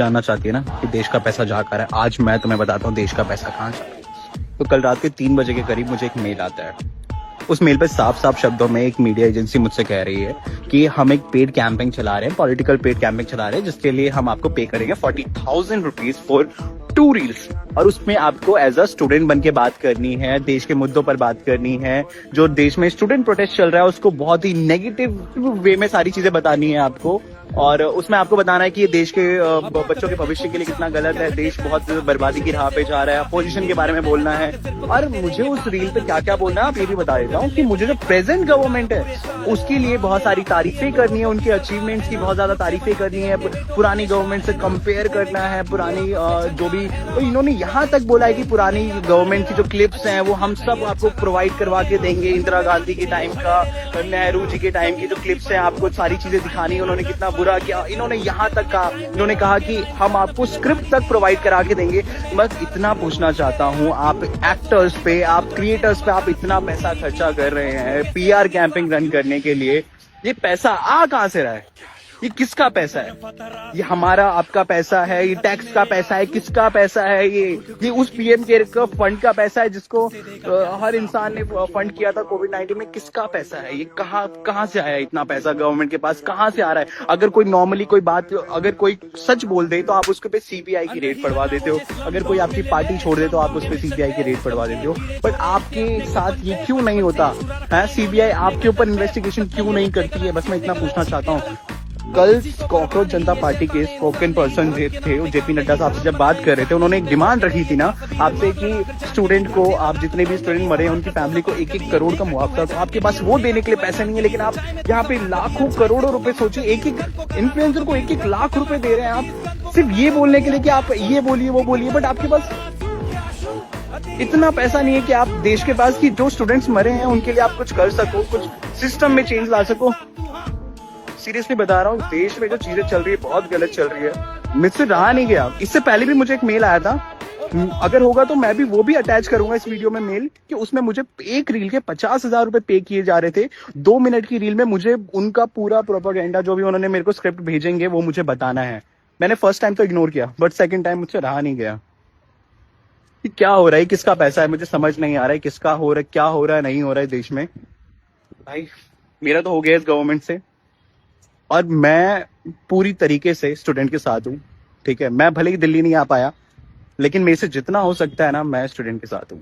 जानना चाहती है ना कि देश का पैसा जा कर है। आज मैं तुम्हें बताता हूँ देश का पैसा कहाँ जा रहा है। तो कल रात के 3 बजे के करीब मुझे एक मेल आता है। उस मेल पे साफ साफ शब्दों में एक मीडिया एजेंसी मुझसे कह रही है कि हम एक पेड कैंपेन चला रहे हैं, पॉलिटिकल पेड कैंपेन चला रहे हैं, जिसके लिए हम आपको पे करेंगे 40,000 रुपीज फॉर 2 रील्स। और उसमें आपको एज अ स्टूडेंट बन के बात करनी है, देश के मुद्दों पर बात करनी है। जो देश में स्टूडेंट प्रोटेस्ट चल रहा है उसको बहुत ही नेगेटिव वे में सारी चीजें बतानी है आपको। और उसमें आपको बताना है कि ये देश के बच्चों के भविष्य के लिए कितना गलत है, देश बहुत बर्बादी की राह पे जा रहा है। अपोजिशन के बारे में बोलना है। और मुझे उस रील पे क्या क्या बोलना है आप ये भी बता देता हूँ कि मुझे जो प्रेजेंट गवर्नमेंट है उसके लिए बहुत सारी तारीफें करनी है, उनके अचीवमेंट्स की बहुत ज्यादा तारीफें करनी है, पुरानी गवर्नमेंट से कंपेयर करना है। पुरानी जो भी तो इन्होंने यहाँ तक बोला है कि पुरानी गवर्नमेंट की जो क्लिप्स हैं वो हम सब आपको प्रोवाइड करवा के देंगे। इंदिरा गांधी के टाइम का, नेहरू जी के टाइम की जो क्लिप्स हैं आपको सारी चीजें दिखानी है, उन्होंने कितना बुरा किया। इन्होंने यहाँ तक कहा, इन्होंने कहा कि हम आपको स्क्रिप्ट तक प्रोवाइड करा के देंगे। बस इतना पूछना चाहता हूँ, आप एक्टर्स पे, आप क्रिएटर्स पे आप इतना पैसा खर्चा कर रहे हैं पीआर कैंपेन रन करने के लिए, ये पैसा आ कहाँ से रहा है? ये किसका पैसा है? ये हमारा आपका पैसा है? ये टैक्स का पैसा है? किसका पैसा है? ये उस पीएम केयर का फंड का पैसा है जिसको हर इंसान ने फंड किया था कोविड-19 में। किसका पैसा है? ये कहाँ से आया इतना पैसा गवर्नमेंट के पास? कहाँ से आ रहा है? अगर कोई नॉर्मली कोई बात, अगर कोई सच बोल दे तो आप उसके पे सीबीआई की रेड पड़वा देते हो। अगर कोई आपकी पार्टी छोड़ दे तो आप उस पे सीबीआई की रेड पड़वा देते हो। बट आपके साथ ये क्यों नहीं होता है? सीबीआई आपके ऊपर इन्वेस्टिगेशन क्यों नहीं करती है? बस मैं इतना पूछना चाहता हूँ। कल कॉकरोच जनता पार्टी के स्पोकन पर्सन थे जेपी नड्डा साहब से जब बात कर रहे थे, उन्होंने एक डिमांड रखी थी ना आपसे कि स्टूडेंट को, आप जितने भी स्टूडेंट मरे हैं उनकी फैमिली को 1-1 करोड़ का मुआवजा। तो आपके पास वो देने के लिए पैसे नहीं है, लेकिन आप यहाँ पे लाखों करोड़ों रुपए सोचिए, एक इन्फ्लुएंसर को 1-1 लाख रुपए दे रहे हैं आप, सिर्फ ये बोलने के लिए कि आप ये बोलिए वो बोलिए। बट आपके पास इतना पैसा नहीं है कि आप देश के पास कि जो स्टूडेंट्स मरे हैं उनके लिए आप कुछ कर सको, कुछ सिस्टम में चेंज ला सको। सीरियसली बता रहा हूँ, देश में जो चीजें चल रही है बहुत गलत चल रही है। मुझसे रहा नहीं गया। इससे पहले भी मुझे एक मेल आया था, अगर होगा तो मैं भी वो भी अटैच करूंगा इस वीडियो में मेल, कि उसमें मुझे एक रील के 50,000 रुपए पे किए जा रहे थे। 2 मिनट की रील में मुझे उनका पूरा प्रोपेगेंडा जो भी उन्होंने मेरे को स्क्रिप्ट भेजेंगे वो मुझे बताना है। मैंने फर्स्ट टाइम तो इग्नोर किया, बट सेकंड टाइम मुझसे रहा नहीं गया। कि क्या हो रहा है, किसका पैसा है, मुझे समझ नहीं आ रहा है किसका हो रहा है, क्या हो रहा है, नहीं हो रहा है देश में। भाई मेरा तो हो गया इस गवर्नमेंट से, और मैं पूरी तरीके से स्टूडेंट के साथ हूँ। ठीक है, मैं भले ही दिल्ली नहीं आ पाया, लेकिन मेरे से जितना हो सकता है ना, मैं स्टूडेंट के साथ हूँ।